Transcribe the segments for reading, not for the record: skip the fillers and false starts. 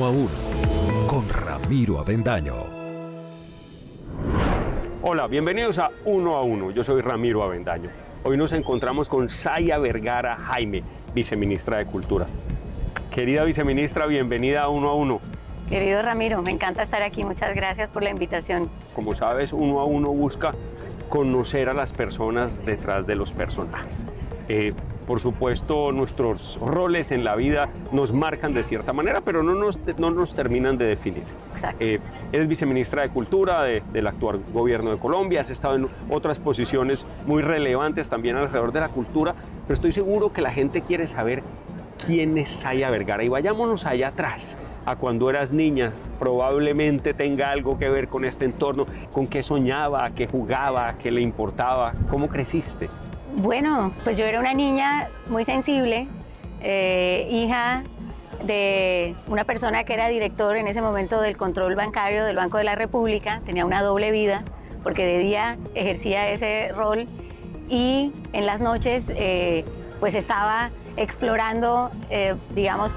Uno a Uno con Ramiro Avendaño. Hola, bienvenidos a Uno a Uno. Yo soy Ramiro Avendaño. Hoy nos encontramos con Saya Vergara Jaime, viceministra de Cultura. Querida viceministra, bienvenida a Uno a Uno. Querido Ramiro, me encanta estar aquí. Muchas gracias por la invitación. Como sabes, Uno a Uno busca conocer a las personas detrás de los personajes. Por supuesto, nuestros roles en la vida nos marcan de cierta manera, pero no nos terminan de definir. Exacto. Eres viceministra de Cultura del actual gobierno de Colombia, has estado en otras posiciones muy relevantes también alrededor de la cultura, pero estoy seguro que la gente quiere saber quién es Saya Vergara. Y vayámonos allá atrás, a cuando eras niña. Probablemente tenga algo que ver con este entorno, con qué soñaba, qué jugaba, qué le importaba. ¿Cómo creciste? Bueno, pues yo era una niña muy sensible, hija de una persona que era director en ese momento del control bancario del Banco de la República. Tenía una doble vida porque de día ejercía ese rol y en las noches pues estaba explorando, digamos,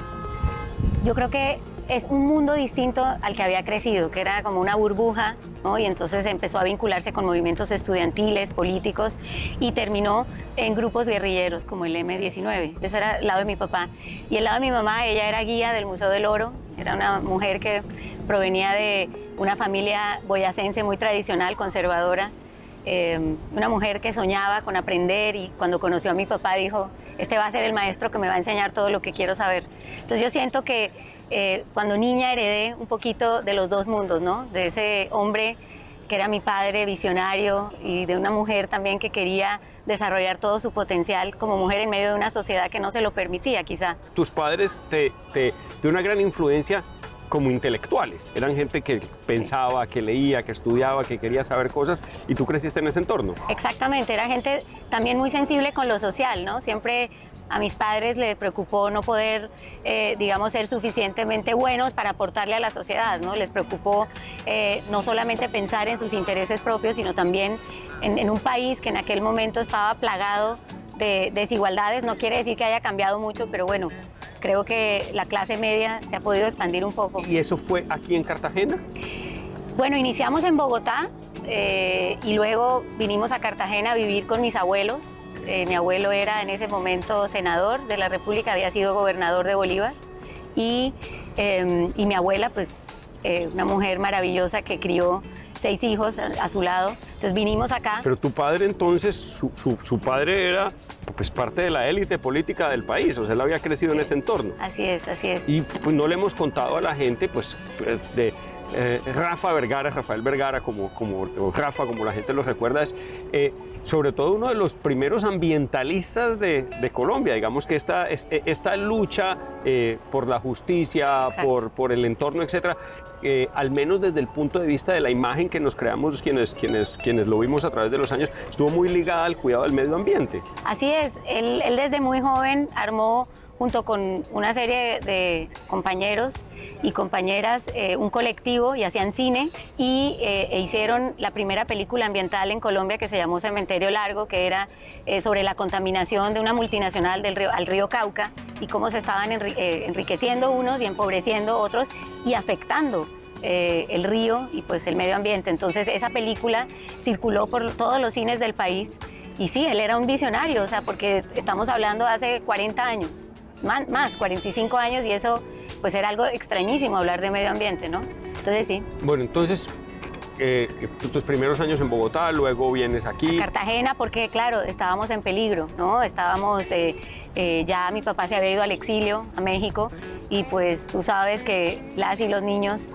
yo creo que es un mundo distinto al que había crecido, que era como una burbuja, ¿no? Y entonces empezó a vincularse con movimientos estudiantiles, políticos, y terminó en grupos guerrilleros como el M-19. Ese era el lado de mi papá. Y el lado de mi mamá, ella era guía del Museo del Oro, era una mujer que provenía de una familia boyacense muy tradicional, conservadora, una mujer que soñaba con aprender, y cuando conoció a mi papá dijo, este va a ser el maestro que me va a enseñar todo lo que quiero saber. Entonces yo siento que cuando niña heredé un poquito de los dos mundos, ¿no? De ese hombre que era mi padre, visionario, y de una mujer también que quería desarrollar todo su potencial como mujer en medio de una sociedad que no se lo permitía, quizá. Tus padres de una gran influencia como intelectuales, eran gente que pensaba, que leía, que estudiaba, que quería saber cosas, y tú creciste en ese entorno. Exactamente, era gente también muy sensible con lo social, ¿no? Siempre a mis padres les preocupó no poder, digamos, ser suficientemente buenos para aportarle a la sociedad, ¿no? Les preocupó no solamente pensar en sus intereses propios, sino también en un país que en aquel momento estaba plagado de desigualdades. No quiere decir que haya cambiado mucho, pero bueno, creo que la clase media se ha podido expandir un poco. ¿Y eso fue aquí en Cartagena? Bueno, iniciamos en Bogotá y luego vinimos a Cartagena a vivir con mis abuelos. Mi abuelo era en ese momento senador de la República, había sido gobernador de Bolívar, y mi abuela, pues una mujer maravillosa que crió 6 hijos a su lado. Entonces vinimos acá. Pero tu padre entonces, su padre era pues parte de la élite política del país, o sea, él había crecido en ese entorno. Así es, así es. Y pues no le hemos contado a la gente pues de Rafa Vergara, Rafael Vergara, o Rafa, como la gente lo recuerda, es sobre todo uno de los primeros ambientalistas de Colombia. Digamos que esta lucha por la justicia, por el entorno, etcétera, al menos desde el punto de vista de la imagen que nos creamos quienes lo vimos a través de los años, estuvo muy ligada al cuidado del medio ambiente. Así es, él desde muy joven armó, junto con una serie de compañeros y compañeras, un colectivo, y hacían cine, e hicieron la primera película ambiental en Colombia que se llamó Cementerio Largo, que era sobre la contaminación de una multinacional al río Cauca, y cómo se estaban enriqueciendo unos y empobreciendo otros, y afectando el río y pues el medio ambiente. Entonces esa película circuló por todos los cines del país, y sí, él era un visionario, o sea, porque estamos hablando de hace 40 años, más 45 años, y eso pues era algo extrañísimo hablar de medio ambiente, ¿no? Entonces sí. Bueno, entonces tus primeros años en Bogotá, luego vienes aquí. A Cartagena, porque claro, estábamos en peligro, ¿no? Estábamos, ya mi papá se había ido al exilio a México, y pues tú sabes que las y los niños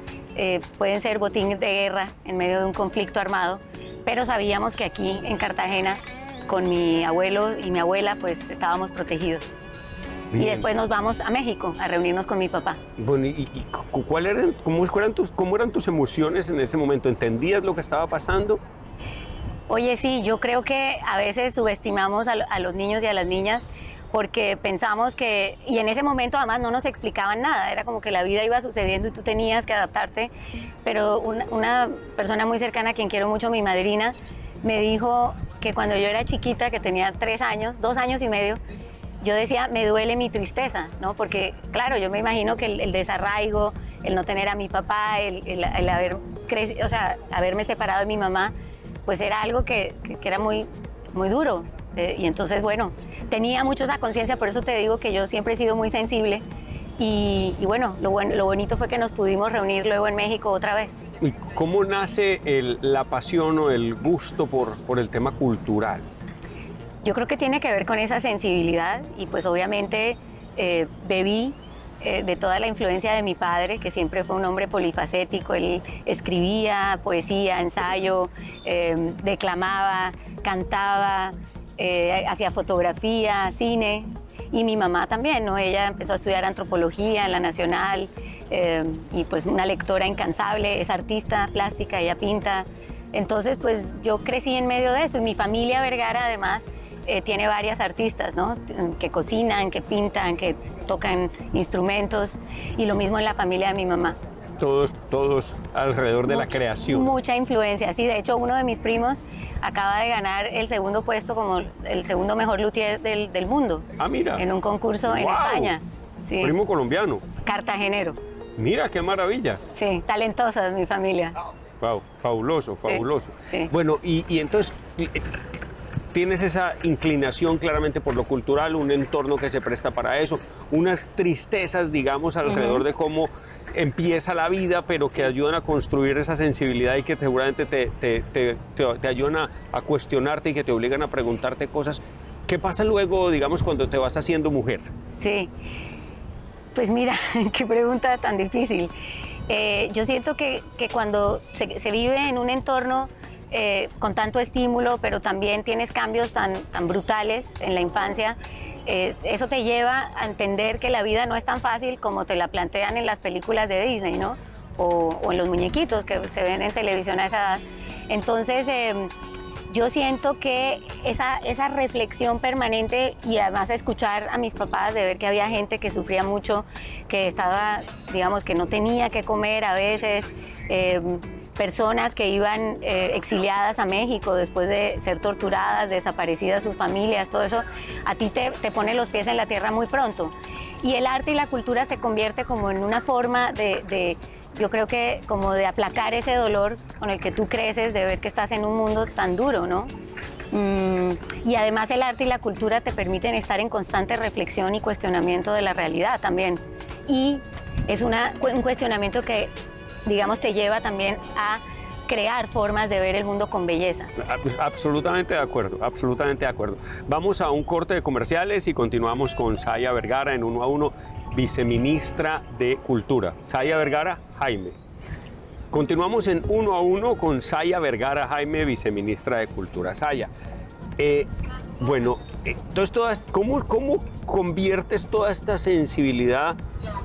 pueden ser botín de guerra en medio de un conflicto armado, pero sabíamos que aquí en Cartagena, con mi abuelo y mi abuela, pues estábamos protegidos. Bien. Y después nos vamos a México a reunirnos con mi papá. Bueno, ¿cómo eran tus emociones en ese momento? ¿Entendías lo que estaba pasando? Oye, sí, yo creo que a veces subestimamos a los niños y a las niñas, porque pensamos que, y en ese momento además no nos explicaban nada, era como que la vida iba sucediendo y tú tenías que adaptarte, pero una persona muy cercana, a quien quiero mucho, mi madrina, me dijo que cuando yo era chiquita, que tenía 3 años, 2 años y medio, yo decía, me duele mi tristeza, ¿no? Porque, claro, yo me imagino que el desarraigo, el no tener a mi papá, el o sea, haberme separado de mi mamá, pues era algo que era muy, muy duro. Y entonces, bueno, tenía mucho esa conciencia, por eso te digo que yo siempre he sido muy sensible. Y bueno, lo bonito fue que nos pudimos reunir luego en México otra vez. ¿Y cómo nace la pasión o el gusto por el tema cultural? Yo creo que tiene que ver con esa sensibilidad y pues obviamente bebí de toda la influencia de mi padre, que siempre fue un hombre polifacético. Él escribía poesía, ensayo, declamaba, cantaba, hacía fotografía, cine. Y mi mamá también, ¿no? Ella empezó a estudiar antropología en la Nacional y pues una lectora incansable, es artista plástica, ella pinta. Entonces pues yo crecí en medio de eso y mi familia Vergara además tiene varias artistas, ¿no? Que cocinan, que pintan, que tocan instrumentos y lo mismo en la familia de mi mamá. Todos alrededor de la creación. Mucha influencia, sí. De hecho, uno de mis primos acaba de ganar el segundo puesto como el segundo mejor luthier del mundo. Ah, mira. En un concurso en España. Sí. Primo colombiano. Cartagenero. Mira, qué maravilla. Sí, talentosa es mi familia. Wow, fabuloso, fabuloso. Sí, sí. Bueno, y entonces tienes esa inclinación claramente por lo cultural, un entorno que se presta para eso, unas tristezas, digamos, alrededor de cómo empieza la vida, pero que ayudan a construir esa sensibilidad y que seguramente te ayudan a cuestionarte y que te obligan a preguntarte cosas. ¿Qué pasa luego, digamos, cuando te vas haciendo mujer? Sí, pues mira, qué pregunta tan difícil. Yo siento que cuando se vive en un entorno con tanto estímulo, pero también tienes cambios tan brutales en la infancia, eso te lleva a entender que la vida no es tan fácil como te la plantean en las películas de Disney, ¿no? O en los muñequitos que se ven en televisión a esa edad. Entonces, yo siento que esa reflexión permanente y además escuchar a mis papás, de ver que había gente que sufría mucho, que estaba, digamos, que no tenía que comer a veces, personas que iban exiliadas a México después de ser torturadas, desaparecidas sus familias, todo eso a ti te pone los pies en la tierra muy pronto. Y el arte y la cultura se convierte como en una forma yo creo que como de aplacar ese dolor con el que tú creces, de ver que estás en un mundo tan duro, ¿no? Y además el arte y la cultura te permiten estar en constante reflexión y cuestionamiento de la realidad también. Y es un cuestionamiento que, digamos, te lleva también a crear formas de ver el mundo con belleza. Absolutamente de acuerdo, absolutamente de acuerdo. Vamos a un corte de comerciales y continuamos con Saya Vergara en 1 a 1, viceministra de Cultura. Saya Vergara, Jaime. Continuamos en 1 a 1 con Saya Vergara Jaime, viceministra de Cultura. Saya, bueno, entonces ¿cómo conviertes toda esta sensibilidad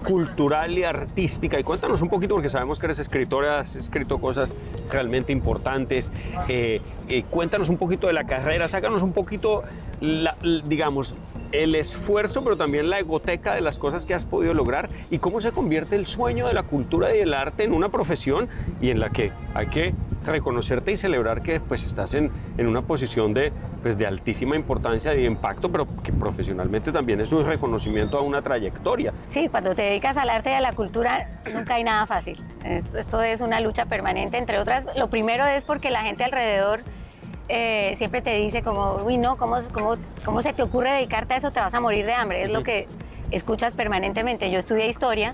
cultural y artística? Y cuéntanos un poquito, porque sabemos que eres escritora, has escrito cosas realmente importantes. Cuéntanos un poquito de la carrera, sácanos un poquito, digamos, el esfuerzo, pero también la egoteca de las cosas que has podido lograr y cómo se convierte el sueño de la cultura y el arte en una profesión y en la que hay que reconocerte y celebrar que pues estás en una posición de altísima importancia y de impacto, pero que profesionalmente también es un reconocimiento a una trayectoria. Sí, cuando te dedicas al arte y a la cultura nunca hay nada fácil. Esto es una lucha permanente, entre otras. Lo primero es porque la gente alrededor siempre te dice como, uy, no, ¿cómo se te ocurre dedicarte a eso? Te vas a morir de hambre. Es lo que escuchas permanentemente. Yo estudié historia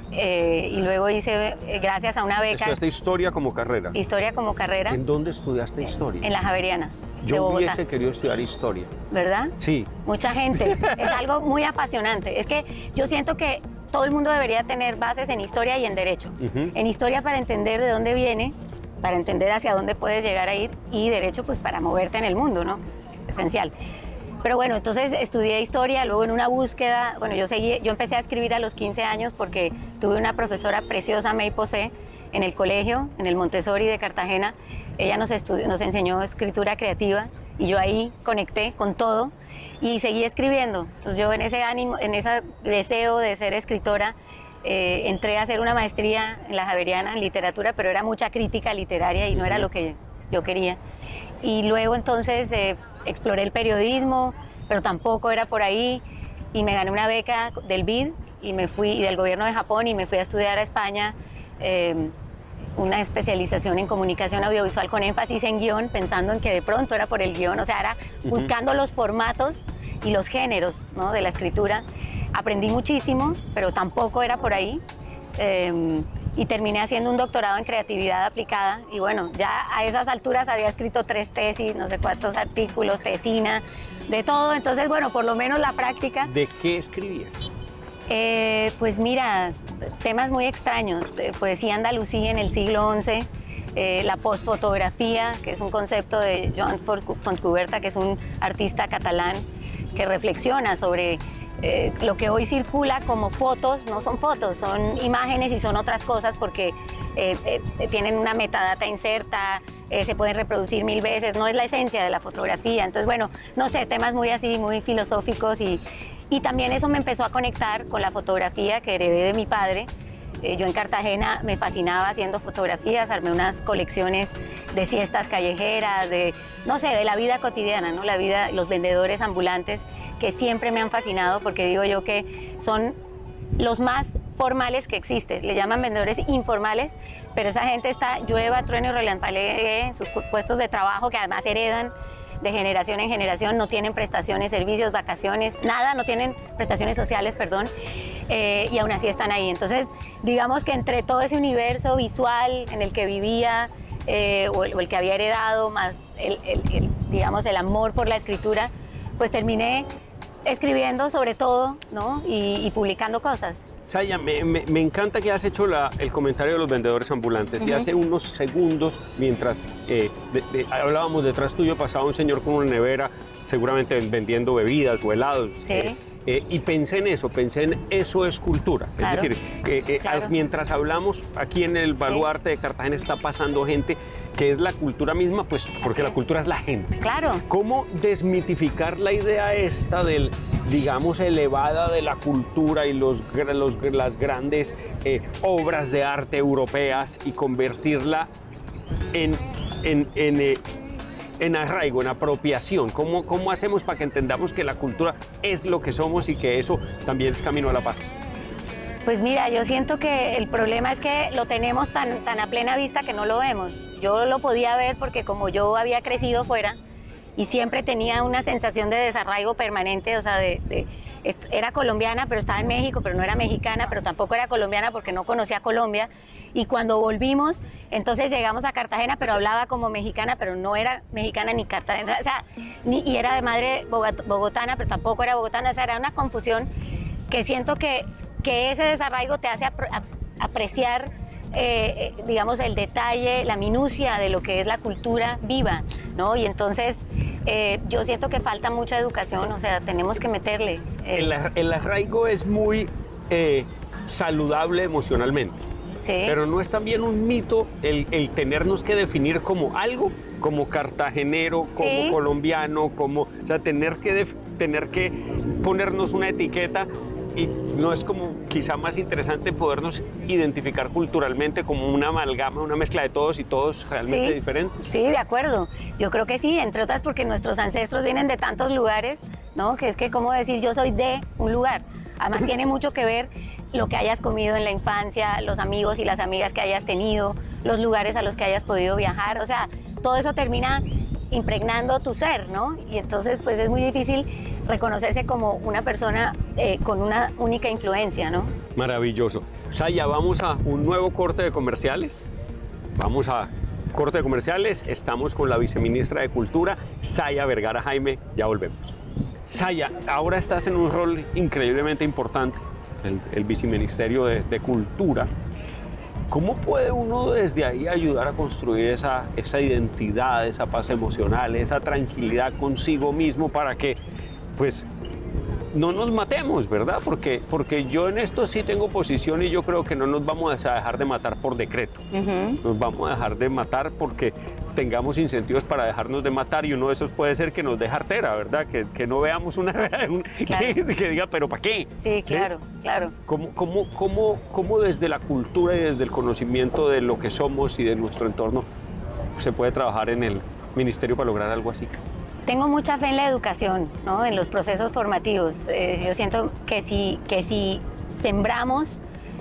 y luego hice, gracias a una beca... ¿Estudiaste historia como carrera? Historia como carrera. ¿En dónde estudiaste historia? En la Javeriana. Yo hubiese querido estudiar historia. ¿Verdad? Sí. Mucha gente. Es algo muy apasionante. Es que yo siento que todo el mundo debería tener bases en historia y en derecho. En historia para entender de dónde viene, para entender hacia dónde puedes llegar a ir, y derecho pues para moverte en el mundo, ¿no? Es esencial. Pero bueno, entonces estudié historia, luego en una búsqueda, bueno, yo empecé a escribir a los 15 años porque tuve una profesora preciosa, May Posé, en el colegio, en el Montessori de Cartagena. Ella nos enseñó escritura creativa y yo ahí conecté con todo y seguí escribiendo. Entonces yo en ese ánimo, en ese deseo de ser escritora, entré a hacer una maestría en la Javeriana en literatura, pero era mucha crítica literaria y no era lo que yo quería. Y luego entonces exploré el periodismo, pero tampoco era por ahí, y me gané una beca del BID y me fui, y del gobierno de Japón, y me fui a estudiar a España una especialización en comunicación audiovisual con énfasis en guión, pensando en que de pronto era por el guión, o sea, era buscando los formatos y los géneros, ¿no?, de la escritura. Aprendí muchísimo, pero tampoco era por ahí. Y terminé haciendo un doctorado en creatividad aplicada. Y bueno, ya a esas alturas había escrito 3 tesis, no sé cuántos artículos, tesina, de todo. Entonces, bueno, por lo menos la práctica. ¿De qué escribías? Pues mira, temas muy extraños. Poesía andalusí en el siglo XI, la posfotografía, que es un concepto de Joan Fontcuberta, que es un artista catalán que reflexiona sobre lo que hoy circula como fotos. No son fotos, son imágenes y son otras cosas porque tienen una metadata inserta, se pueden reproducir 1000 veces, no es la esencia de la fotografía. Entonces, bueno, no sé, temas muy así, muy filosóficos y también eso me empezó a conectar con la fotografía que heredé de mi padre. Yo en Cartagena me fascinaba haciendo fotografías, armé unas colecciones de siestas callejeras, no sé, de la vida cotidiana, ¿no? La vida, los vendedores ambulantes, que siempre me han fascinado porque digo yo que son los más formales que existen. Le llaman vendedores informales, pero esa gente está llueva, trueno y relampaguee en sus puestos de trabajo, que además heredan de generación en generación, no tienen prestaciones, servicios, vacaciones, nada, no tienen prestaciones sociales, perdón, y aún así están ahí. Entonces, digamos que entre todo ese universo visual en el que vivía, o el que había heredado, más digamos, el amor por la escritura, pues terminé escribiendo sobre todo, ¿no? y publicando cosas. Saya, me encanta que has hecho el comentario de los vendedores ambulantes. Y hace unos segundos, mientras hablábamos detrás tuyo, pasaba un señor con una nevera, seguramente vendiendo bebidas o helados. Sí. Y pensé en eso es cultura. Claro. Es decir, Claro. mientras hablamos, aquí en el Baluarte de Cartagena está pasando gente que es la cultura misma, pues porque la cultura es la gente. Claro. ¿Cómo desmitificar la idea esta del, digamos, elevada de la cultura y las grandes obras de arte europeas y convertirla en arraigo, en apropiación? ¿Cómo hacemos para que entendamos que la cultura es lo que somos y que eso también es camino a la paz? Pues mira, yo siento que el problema es que lo tenemos tan a plena vista que no lo vemos. Yo lo podía ver porque como yo había crecido fuera y siempre tenía una sensación de desarraigo permanente, o sea, era colombiana, pero estaba en México, pero no era mexicana, pero tampoco era colombiana porque no conocía Colombia. Y cuando volvimos, entonces llegamos a Cartagena, pero hablaba como mexicana, pero no era mexicana ni cartagenera, o sea, y era de madre bogotana, pero tampoco era bogotana, o sea, era una confusión que siento que ese desarraigo te hace apreciar, digamos, el detalle, la minucia de lo que es la cultura viva, ¿no? Y entonces yo siento que falta mucha educación, o sea, tenemos que meterle. El arraigo es muy saludable emocionalmente. Sí. Pero no es también un mito el tenernos que definir como algo, como cartagenero, como Sí. colombiano, o sea, tener que ponernos una etiqueta. Y no es como quizá más interesante podernos identificar culturalmente como una amalgama, una mezcla de todos y todos realmente Sí. diferentes. Sí, de acuerdo. Yo creo que sí, entre otras porque nuestros ancestros vienen de tantos lugares, ¿no? Que es que, ¿cómo decir yo soy de un lugar? Además tiene mucho que ver lo que hayas comido en la infancia, los amigos y las amigas que hayas tenido, los lugares a los que hayas podido viajar, o sea, todo eso termina impregnando tu ser, ¿no? Y entonces, pues es muy difícil reconocerse como una persona con una única influencia, ¿no? Maravilloso. Saya, vamos a un nuevo corte de comerciales. Vamos a corte de comerciales. Estamos con la viceministra de Cultura, Saya Vergara Jaime. Ya volvemos. Saya, ahora estás en un rol increíblemente importante, el viceministerio de Cultura. ¿Cómo puede uno desde ahí ayudar a construir esa identidad, esa paz emocional, esa tranquilidad consigo mismo para que, pues, no nos matemos, ¿verdad? Porque yo en esto sí tengo posición y yo creo que no nos vamos a dejar de matar por decreto. Nos vamos a dejar de matar porque tengamos incentivos para dejarnos de matar, y uno de esos puede ser que nos deje artera, ¿verdad? Que no veamos una Claro. que diga, ¿pero para qué? Sí, claro, claro. ¿Cómo desde la cultura y desde el conocimiento de lo que somos y de nuestro entorno se puede trabajar en el ministerio para lograr algo así? Tengo mucha fe en la educación, ¿no? En los procesos formativos. Yo siento que si sembramos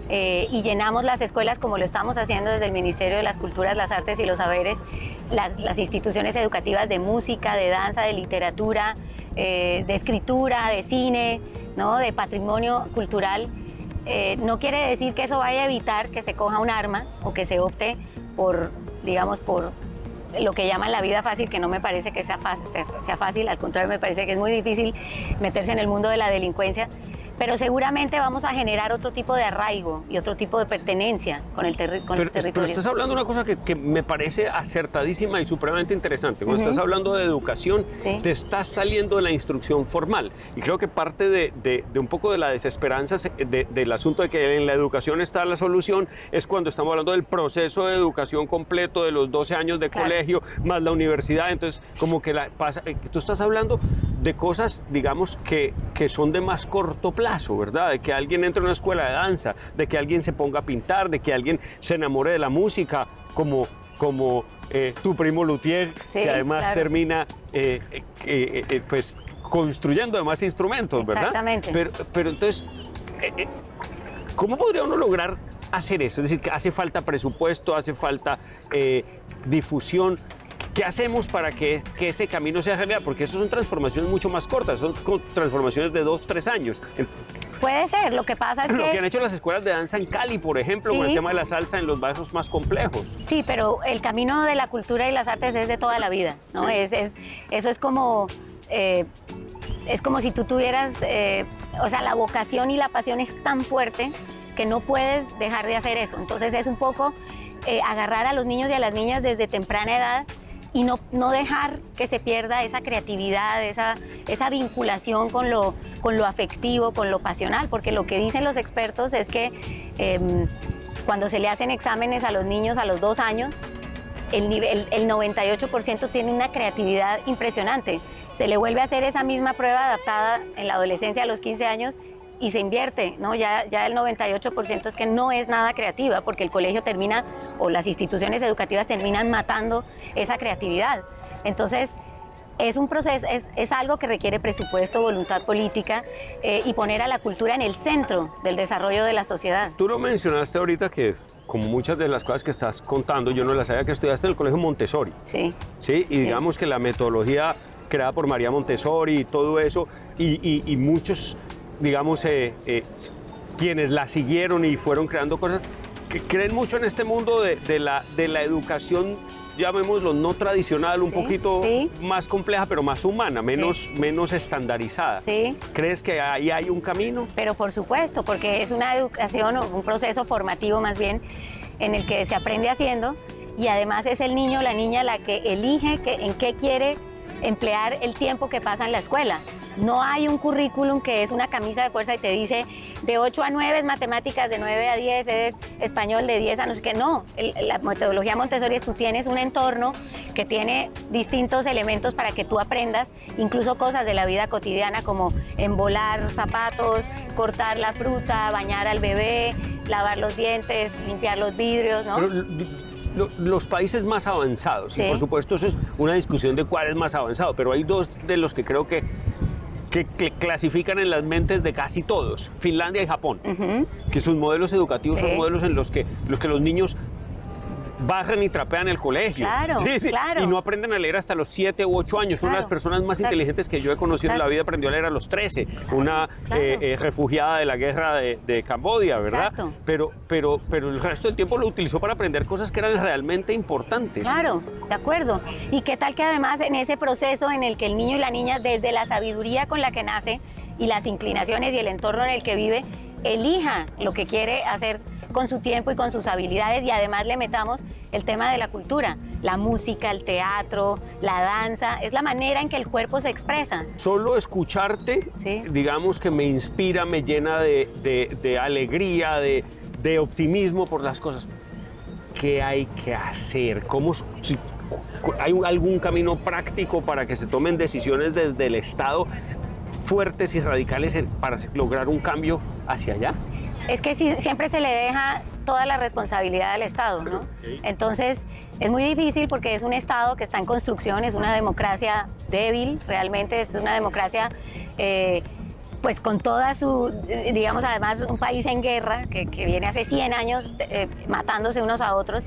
y llenamos las escuelas como lo estamos haciendo desde el Ministerio de las Culturas, las Artes y los Saberes, las instituciones educativas de música, de danza, de literatura, de escritura, de cine, ¿no? De patrimonio cultural. No quiere decir que eso vaya a evitar que se coja un arma o que se opte por, digamos, por lo que llaman la vida fácil, que no me parece que sea fácil, al contrario, me parece que es muy difícil meterse en el mundo de la delincuencia, pero seguramente vamos a generar otro tipo de arraigo y otro tipo de pertenencia con el territorio. Pero estás hablando de una cosa que me parece acertadísima y supremamente interesante. Cuando estás hablando de educación, sí, te estás saliendo de la instrucción formal. Y creo que parte de un poco de la desesperanza del asunto de que en la educación está la solución es cuando estamos hablando del proceso de educación completo de los 12 años de colegio más la universidad. Entonces, como que tú estás hablando de cosas, digamos, que son de más corto plazo, ¿verdad? De que alguien entre a una escuela de danza, de que alguien se ponga a pintar, de que alguien se enamore de la música, como tu primo Luthier, sí, que además claro, termina pues construyendo demás instrumentos, ¿verdad? Exactamente. Pero entonces, ¿cómo podría uno lograr hacer eso? Es decir, que hace falta presupuesto, hace falta difusión. ¿Qué hacemos para que ese camino sea realidad? Porque eso son transformaciones mucho más cortas, son transformaciones de 2, 3 años. Puede ser, lo que pasa es lo que han hecho las escuelas de danza en Cali, por ejemplo, sí, con el tema de la salsa en los barrios más complejos. Sí, pero el camino de la cultura y las artes es de toda la vida, ¿no? Sí. Eso es como si tú tuvieras, o sea, la vocación y la pasión es tan fuerte que no puedes dejar de hacer eso. Entonces es un poco agarrar a los niños y a las niñas desde temprana edad y no dejar que se pierda esa creatividad, esa vinculación con lo afectivo, con lo pasional, porque lo que dicen los expertos es que cuando se le hacen exámenes a los niños a los 2 años, el 98% tiene una creatividad impresionante. Se le vuelve a hacer esa misma prueba adaptada en la adolescencia a los 15 años y se invierte, ¿no? Ya el 98% es que no es nada creativa, porque el colegio termina, o las instituciones educativas terminan matando esa creatividad. Entonces, es un proceso, es algo que requiere presupuesto, voluntad política y poner a la cultura en el centro del desarrollo de la sociedad. Tú lo mencionaste ahorita que, como muchas de las cosas que estás contando, yo no las sabía, que estudiaste en el colegio Montessori. Sí. Sí, y digamos que la metodología creada por María Montessori y todo eso, y muchos, digamos, quienes la siguieron y fueron creando cosas, que creen mucho en este mundo de la educación, llamémoslo no tradicional, un poquito más compleja, pero más humana, menos estandarizada. Sí. ¿Crees que ahí hay un camino? Pero por supuesto, porque es una educación, o un proceso formativo más bien, en el que se aprende haciendo, y además es el niño o la niña la que elige en qué quiere emplear el tiempo que pasa en la escuela. No hay un currículum que es una camisa de fuerza y te dice de 8 a 9 es matemáticas, de 9 a 10 es español, de 10 a no sé qué. No, la metodología Montessori es tú tienes un entorno que tiene distintos elementos para que tú aprendas, incluso cosas de la vida cotidiana como embolar zapatos, cortar la fruta, bañar al bebé, lavar los dientes, limpiar los vidrios, ¿no? Los países más avanzados, y por supuesto eso es una discusión de cuál es más avanzado, pero hay dos de los que creo que clasifican en las mentes de casi todos, Finlandia y Japón, que sus modelos educativos son modelos en los que los niños bajan y trapean el colegio. Claro, claro. Y no aprenden a leer hasta los 7 u 8 años. Una de las personas más inteligentes que yo he conocido en la vida aprendió a leer a los 13. Una refugiada de la guerra de Camboya, ¿verdad? Pero el resto del tiempo lo utilizó para aprender cosas que eran realmente importantes. Claro, de acuerdo. Y qué tal que además en ese proceso en el que el niño y la niña, desde la sabiduría con la que nace y las inclinaciones y el entorno en el que vive, elija lo que quiere hacer con su tiempo y con sus habilidades, y además le metamos el tema de la cultura, la música, el teatro, la danza, es la manera en que el cuerpo se expresa. Solo escucharte, digamos que me inspira, me llena de alegría, de optimismo por las cosas. ¿Qué hay que hacer? ¿Hay algún camino práctico para que se tomen decisiones desde el Estado fuertes y radicales para lograr un cambio hacia allá? Es que siempre se le deja toda la responsabilidad al Estado, ¿no? Entonces es muy difícil porque es un Estado que está en construcción, es una democracia débil, realmente es una democracia pues con toda su, digamos, además un país en guerra, que viene hace 100 años matándose unos a otros,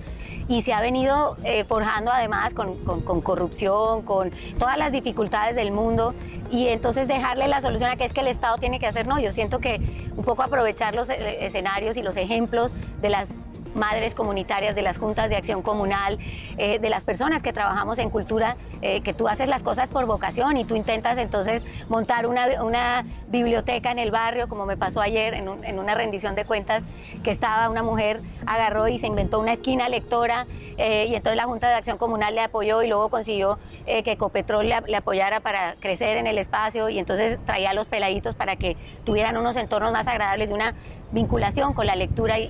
y se ha venido forjando además con corrupción, con todas las dificultades del mundo, y entonces dejarle la solución a que es que el Estado tiene que hacer, no, yo siento que un poco aprovechar los escenarios y los ejemplos de las madres comunitarias, de las juntas de acción comunal, de las personas que trabajamos en cultura, que tú haces las cosas por vocación y tú intentas entonces montar una biblioteca en el barrio, como me pasó ayer en una rendición de cuentas, que estaba una mujer, agarró y se inventó una esquina lectora, y entonces la Junta de Acción Comunal le apoyó y luego consiguió que Ecopetrol le apoyara para crecer en el espacio, y entonces traía a los peladitos para que tuvieran unos entornos más agradables, de una vinculación con la lectura y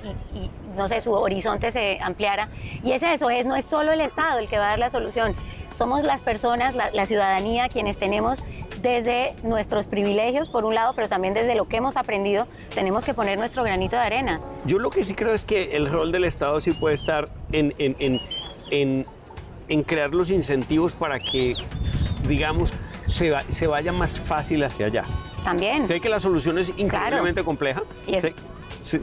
no sé, su horizonte se ampliara. Y eso no es solo el Estado el que va a dar la solución, somos las personas, la ciudadanía, quienes tenemos desde nuestros privilegios, por un lado, pero también desde lo que hemos aprendido, tenemos que poner nuestro granito de arena. Yo lo que sí creo es que el rol del Estado sí puede estar en crear los incentivos para que, digamos, se vaya más fácil hacia allá. También. Sé que la solución es increíblemente compleja.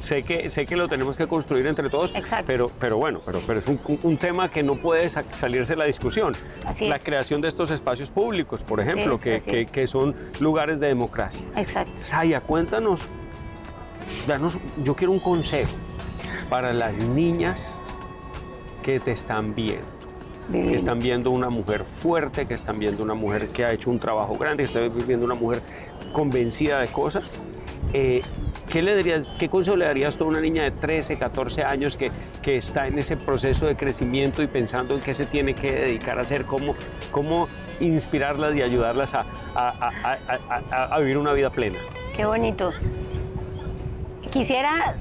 Sé que lo tenemos que construir entre todos, pero bueno, es un tema que no puede salirse de la discusión. La creación de estos espacios públicos, por ejemplo, que son lugares de democracia. Exacto. Saya, cuéntanos, yo quiero un consejo para las niñas que te están viendo. Que están viendo una mujer fuerte, que están viendo una mujer que ha hecho un trabajo grande, que están viendo una mujer convencida de cosas. ¿Qué consejo le darías tú a una niña de 13, 14 años que está en ese proceso de crecimiento y pensando en qué se tiene que dedicar a hacer? ¿Cómo inspirarlas y ayudarlas a vivir una vida plena? Qué bonito. Quisiera,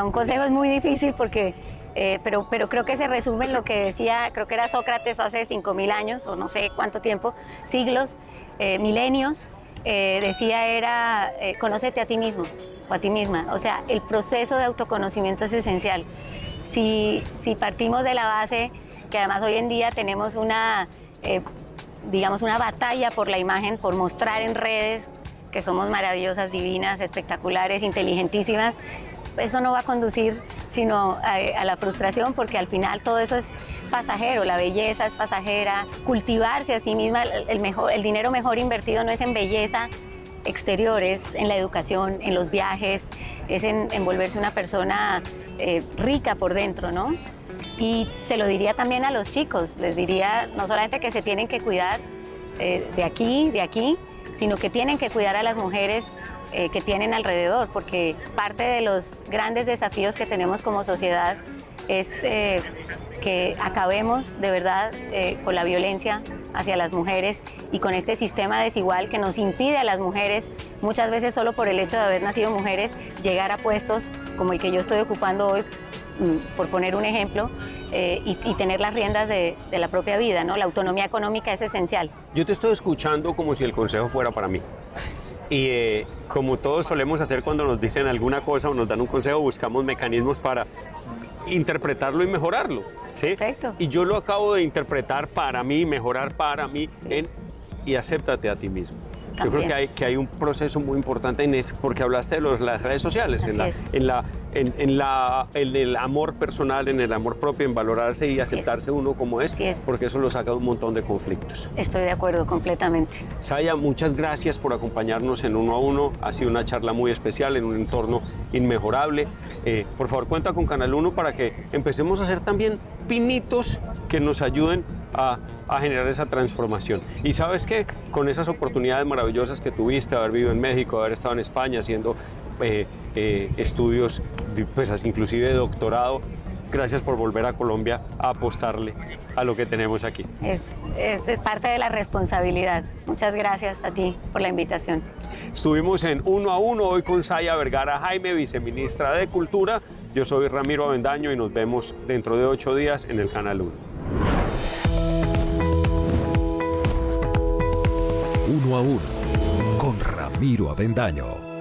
un consejo es muy difícil porque... pero creo que se resume en lo que decía, creo que era Sócrates hace 5.000 años, o no sé cuánto tiempo, siglos, milenios, decía conócete a ti mismo o a ti misma. O sea, el proceso de autoconocimiento es esencial. Si partimos de la base, que además hoy en día tenemos una batalla por la imagen, por mostrar en redes que somos maravillosas, divinas, espectaculares, inteligentísimas, eso no va a conducir sino a la frustración, porque al final todo eso es pasajero, la belleza es pasajera, cultivarse a sí misma, el dinero mejor invertido no es en belleza exterior, es en la educación, en los viajes, es en volverse una persona rica por dentro, ¿no? Y se lo diría también a los chicos, les diría no solamente que se tienen que cuidar de aquí, sino que tienen que cuidar a las mujeres que tienen alrededor, porque parte de los grandes desafíos que tenemos como sociedad es que acabemos de verdad con la violencia hacia las mujeres y con este sistema desigual que nos impide a las mujeres, muchas veces solo por el hecho de haber nacido mujeres, llegar a puestos como el que yo estoy ocupando hoy, por poner un ejemplo, y tener las riendas de la propia vida, ¿no? La autonomía económica es esencial. Yo te estoy escuchando como si el consejo fuera para mí. Y como todos solemos hacer cuando nos dicen alguna cosa o nos dan un consejo, buscamos mecanismos para interpretarlo y mejorarlo, ¿sí? Perfecto. Y yo lo acabo de interpretar para mí, mejorar para mí, y acéptate a ti mismo. Yo creo que hay un proceso muy importante en eso, porque hablaste de las redes sociales, en el amor personal, en el amor propio, en valorarse y aceptarse uno como es, porque eso lo saca de un montón de conflictos. Estoy de acuerdo completamente. Saya, muchas gracias por acompañarnos en Uno a Uno. Ha sido una charla muy especial en un entorno inmejorable. Por favor, cuenta con Canal 1 para que empecemos a hacer también pinitos que nos ayuden a generar esa transformación. Y sabes qué, con esas oportunidades maravillosas que tuviste, haber vivido en México, haber estado en España haciendo estudios, pues inclusive de doctorado, gracias por volver a Colombia a apostarle a lo que tenemos aquí. Es parte de la responsabilidad. Muchas gracias a ti por la invitación. Estuvimos en Uno a Uno hoy con Saya Vergara Jaime, viceministra de Cultura. Yo soy Ramiro Avendaño y nos vemos dentro de 8 días en el Canal 1. Uno a Uno con Ramiro Avendaño.